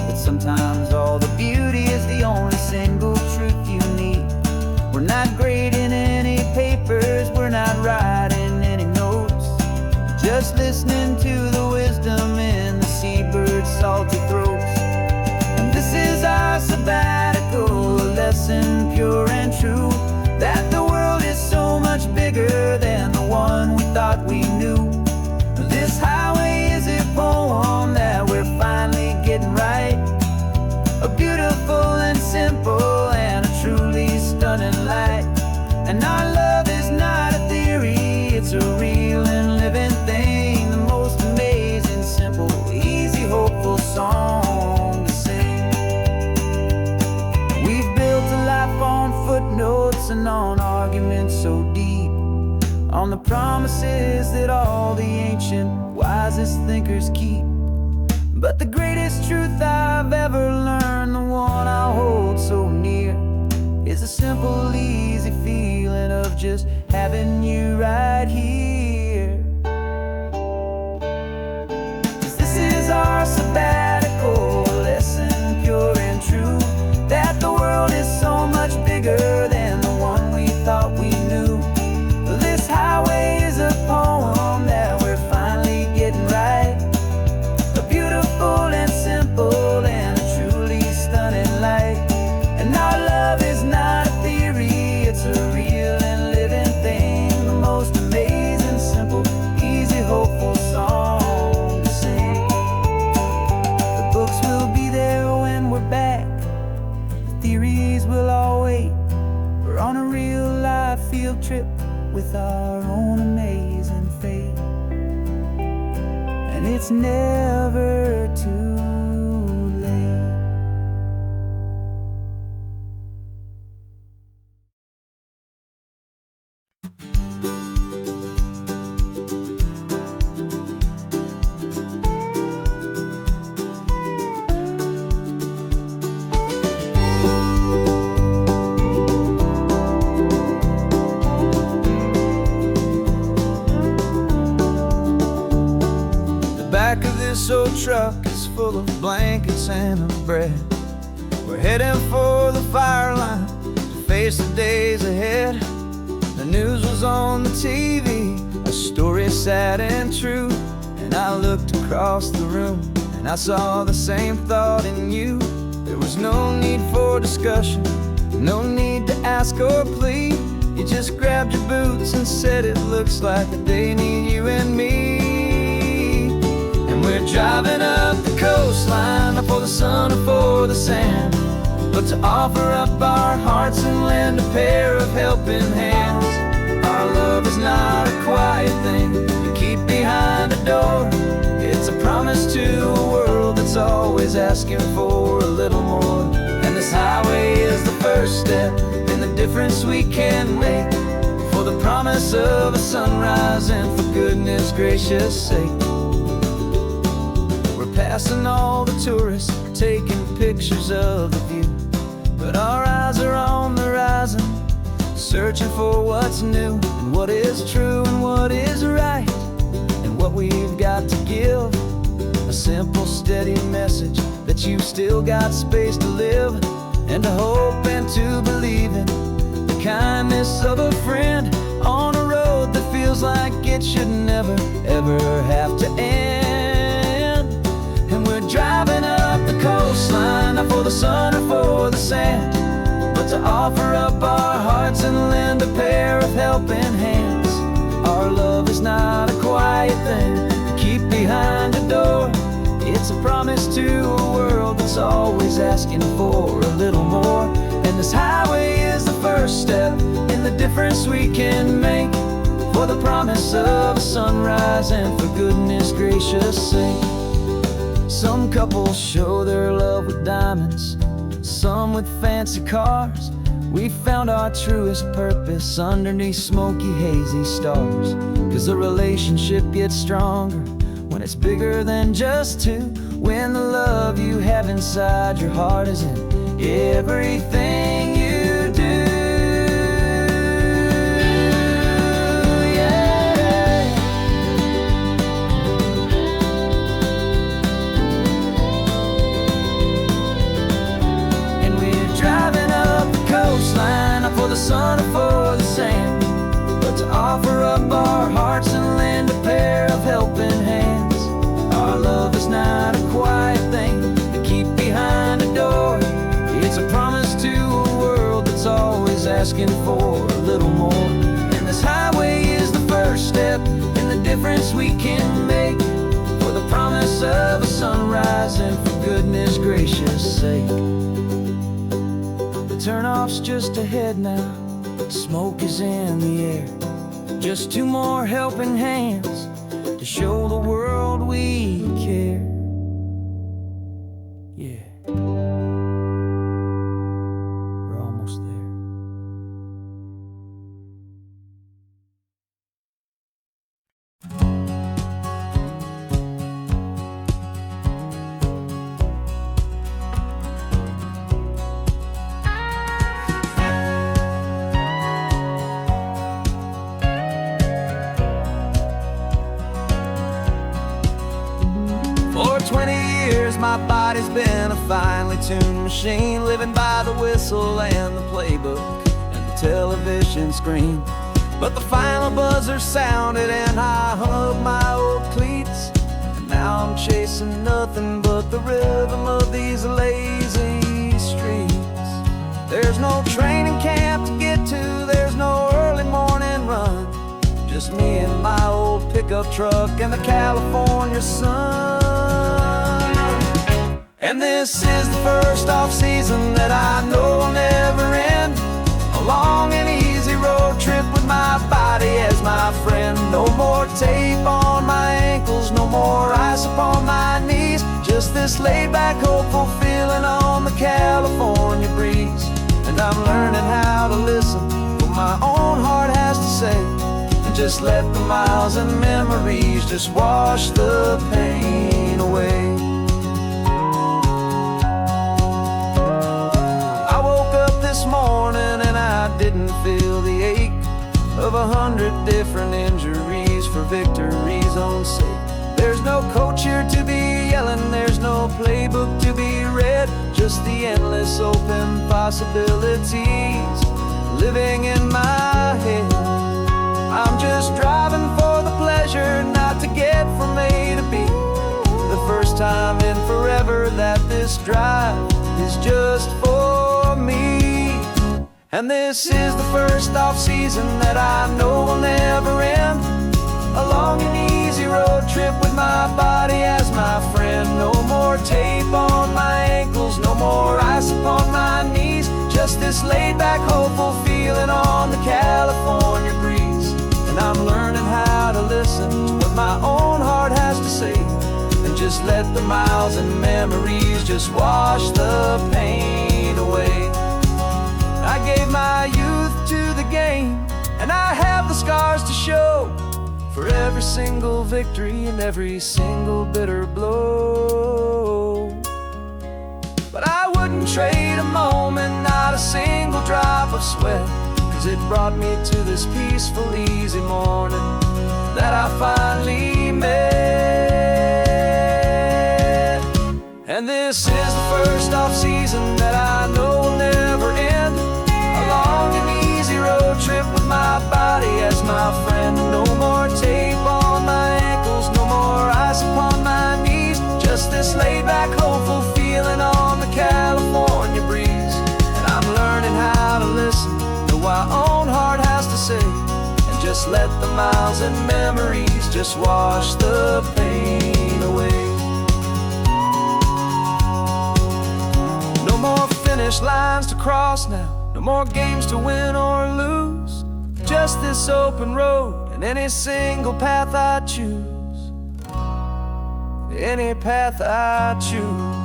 But sometimes all the beauty is the only single truth you need. We're not grading any papers, we're not writing any notes, just listening to the wisdom in the seabird's salty throats. And this is our sabbatical, a lesson pure and true, that the world is so much bigger than the one we thought we knew. This highway is a poem that we're finally getting right, a beautiful and simple wisest thinkers keep. But the greatest truth I've ever learned, the one I hold so near, is a simple, easy feeling of just having you right here. 'Cause this is our sabbatical lesson, pure and true, that the world is so much bigger than the one we thought we knew. This highway is a poem that we're finally getting right, a beautiful and simple and a truly stunning light. And our love is not a theory, it's a real and living thing, the most amazing, simple, easy, hopeful song to sing. The books will be there when we're back, the theories will all wait. We're on a real life field trip with our own amazing fate, and it's never too late. Back of this old truck is full of blankets and of bread. We're heading for the fire line to face the days ahead. The news was on the TV, a story sad and true. And I looked across the room and I saw the same thought in you. There was no need for discussion, no need to ask or plead. You just grabbed your boots and said it looks like they need you and me. We're driving up the coastline, not for the sun or for the sand, but to offer up our hearts and lend a pair of helping hands. Our love is not a quiet thing you keep behind a door. It's a promise to a world that's always asking for a little more. And this highway is the first step in the difference we can make, for the promise of a sunrise and for goodness gracious sake. Passing all the tourists, taking pictures of the view, but our eyes are on the horizon, searching for what's new and what is true and what is right, and what we've got to give. A simple, steady message that you've still got space to live, and to hope and to believe in the kindness of a friend on a road that feels like it should never, ever have to end. Driving up the coastline, not for the sun or for the sand, but to offer up our hearts and lend a pair of helping hands. Our love is not a quiet thing to keep behind a door. It's a promise to a world that's always asking for a little more. And this highway is the first step in the difference we can make, for the promise of a sunrise and for goodness gracious sake. Some couples show their love with diamonds, some with fancy cars. We found our truest purpose underneath smoky, hazy stars. 'Cause a relationship gets stronger when it's bigger than just two, when the love you have inside your heart is in everything you do. For the sun or for the sand, but to offer up our hearts and lend a pair of helping hands. Our love is not a quiet thing to keep behind a door. It's a promise to a world that's always asking for a little more. And this highway is the first step in the difference we can make, for the promise of a sunrise and for goodness gracious sake. Turnoff's just ahead now, smoke is in the air. Just two more helping hands to show the world we care. Yeah, we're almost there. 20 years my body's been a finely tuned machine, living by the whistle and the playbook and the television screen. But the final buzzer sounded and I hung up my old cleats, and now I'm chasing nothing but the rhythm of these lazy streets. There's no training camp to get to, there's no early morning run, just me and my old pickup truck and the California sun. And this is the first off-season that I know will never end, a long and easy road trip with my body as my friend. No more tape on my ankles, no more ice upon my knees, just this laid-back, hopeful feeling on the California breeze. And I'm learning how to listen to what my own heart has to say, and just let the miles and memories just wash the pain away. I woke up this morning and I didn't feel the ache of 100 different injuries for victory's own sake. There's no coach here to be yelling, there's no playbook to be read, just the endless open possibilities living in my head. I'm just driving for the pleasure, not to get from A to B. The first time in forever that this drive is just for me. And this is the first off-season that I know will never end, a long and easy road trip with my body as my friend. No more tape on my ankles, no more ice upon my knees, just this laid-back, hopeful feeling on the California breeze. And I'm learning how to listen to what my own heart has to say, and just let the miles and memories just wash the pain away. I gave my youth to the game, and I have the scars to show for every single victory and every single bitter blow. But I wouldn't trade a moment, not a single drop of sweat, 'cause it brought me to this peaceful, easy morning that I finally met. And this is the first off-season that I know will never end, a long and easy road trip with my body as my friend. No more tape on my ankles, no more ice upon my knees, just this laid-back, hopeful feeling on the California breeze. And I'm learning how to listen to what my own heart has to say, and just let the miles and memories just wash the pain away. No more finish lines to cross now, no more games to win or lose, just this open road and any single path I choose, any path I choose.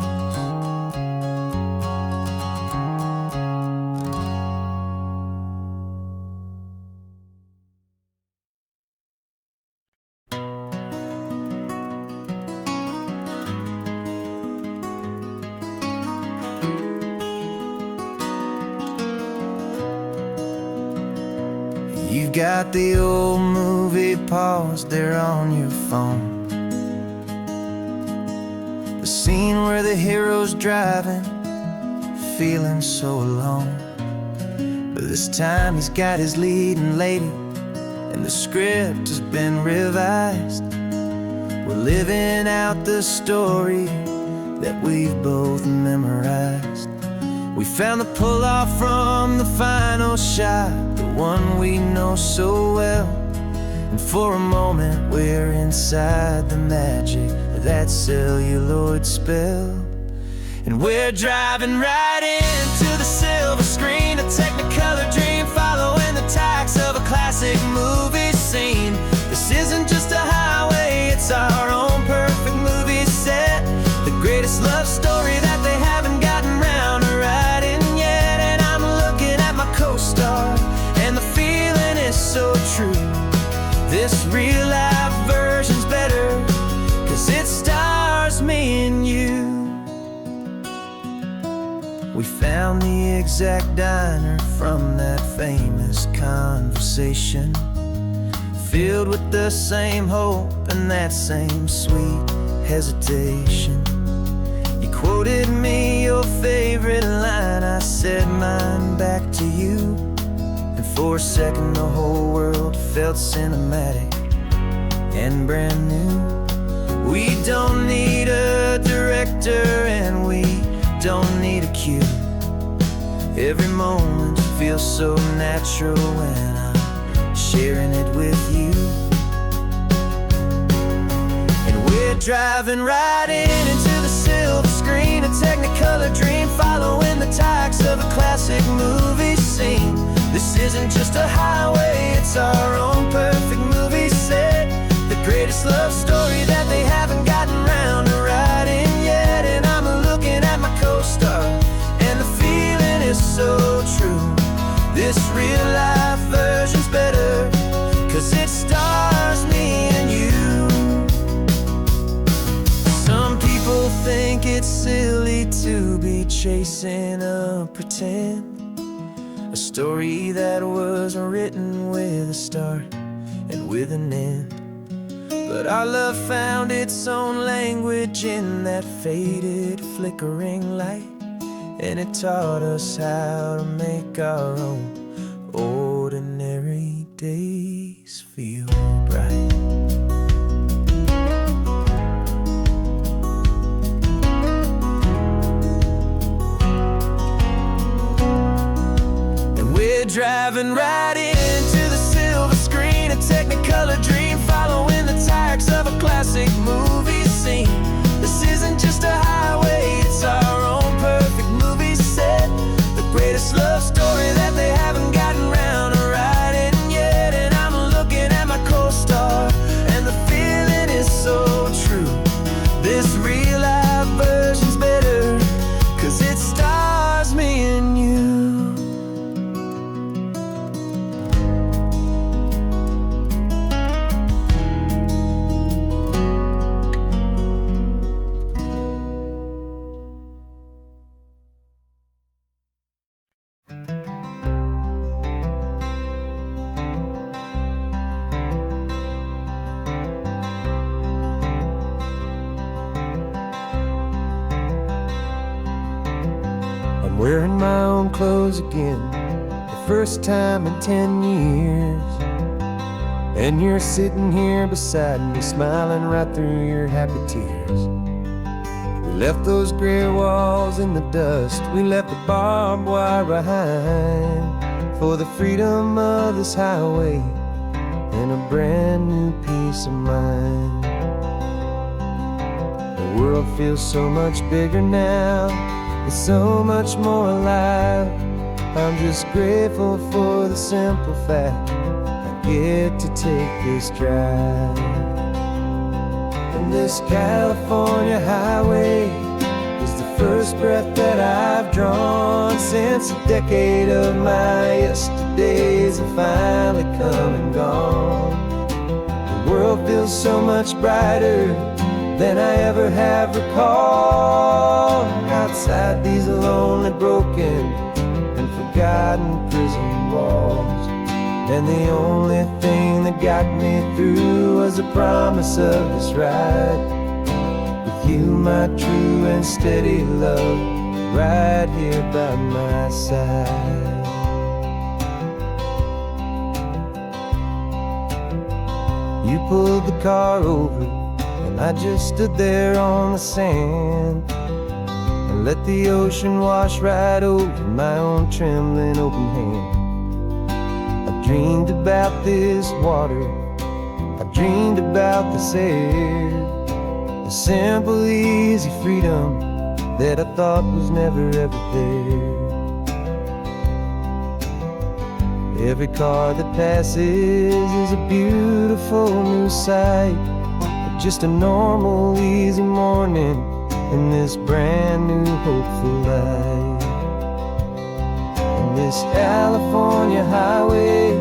You've got the old movie paused there on your phone, the scene where the hero's driving, feeling so alone. But this time he's got his leading lady, and the script has been revised. We're living out the story that we've both memorized. We found the pull-off from the final shot, the one we know so well. And for a moment we're inside the magic of that celluloid spell. And we're driving right into the silver screen, a Technicolor dream, following the tacks of a classic movie scene. This isn't just a highway, it's our own perfect movie set, the greatest love story that they haven't gotten round to writing yet. And I'm looking at my co-star, and the feeling is so true. This real life version's better, 'cause it stars me and you. We found the exact diner from that famous conversation, filled with the same hope and that same sweet hesitation. You quoted me your favorite line, I said mine back to you. And for a second the whole world felt cinematic and brand new. We don't need a director and we don't need a cue. Every moment feels so natural when I'm sharing it with you. And we're driving right into the silver screen, a Technicolor dream, following the tacks of a classic movie scene. This isn't just a highway, it's our own perfect movie set. The greatest love story that they haven't gotten round to writing yet. And I'm looking at my co-star, and the feeling is so true. This real life version's better, 'cause it stars me and you. Some people think it's silly to be chasing a pretend, a story that was written with a start and with an end. But our love found its own language in that faded, flickering light, and it taught us how to make our own ordinary days feel bright. And we're driving right into the silver screen, a Technicolor dream, following the tacks of a classic movie scene. This isn't just a highway, it's our own perfect movie set. The greatest love story that they haven't gotten round to writing yet. And I'm looking at my co-star, and the feeling is so true. This real life version's better, 'cause it stars me and you. I'm wearing my own clothes again, the first time in 10 years. And you're sitting here beside me, smiling right through your happy tears. We left those gray walls in the dust, we left the barbed wire behind, for the freedom of this highway and a brand new peace of mind. The world feels so much bigger now, it's so much more alive. I'm just grateful for the simple fact I get to take this drive. And this California highway is the first breath that I've drawn since a decade of my yesterdays have finally come and gone. The world feels so much brighter than I ever have recalled. Outside these lonely, broken, and forgotten prison walls. And the only thing that got me through was the promise of this ride with you, my true and steady love, right here by my side. You pulled the car over, and I just stood there on the sand and let the ocean wash right over my own trembling open hand. I dreamed about this water, I dreamed about this air, the simple, easy freedom that I thought was never ever there. Every car that passes is a beautiful new sight, just a normal, easy morning in this brand new, hopeful life. And this California highway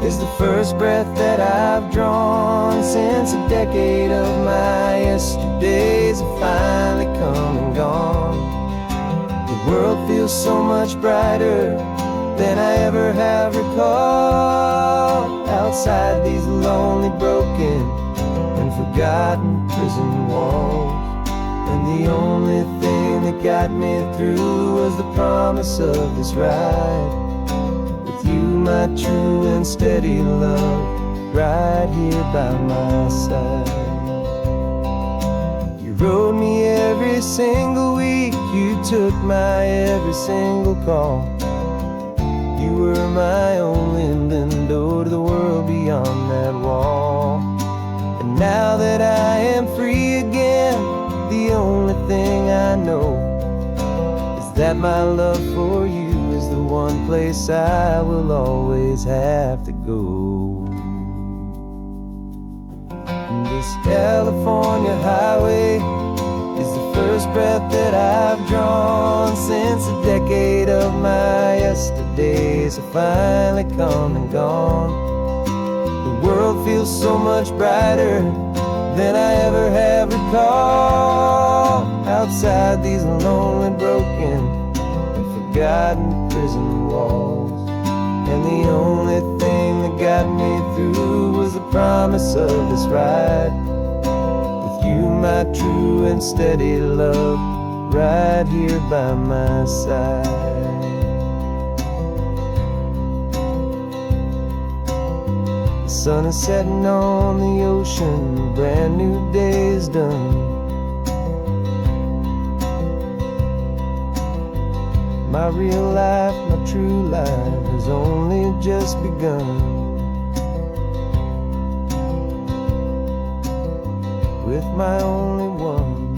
is the first breath that I've drawn since a decade of my yesterdays have finally come and gone. The world feels so much brighter than I ever have recalled. Outside these lonely, broken, and forgotten prison walls. And the only thing that got me through was the promise of this ride. With you, my true and steady love, right here by my side. You rode me every single week, you took my every single call. You were my only window to the world beyond that wall. And now that I am free again, the only thing I know is that my love for you is the one place I will always have to go. And this California highway is the first breath that I've drawn since a decade of my yesterdays have finally come and gone. The world feels so much brighter than I ever have recalled. Outside these lonely, broken, and forgotten prison walls. And the only thing that got me through was the promise of this ride. With you, my true and steady love, right here by my side. The sun is setting on the ocean, a brand new day's done. My real life, my true life has only just begun. With my only one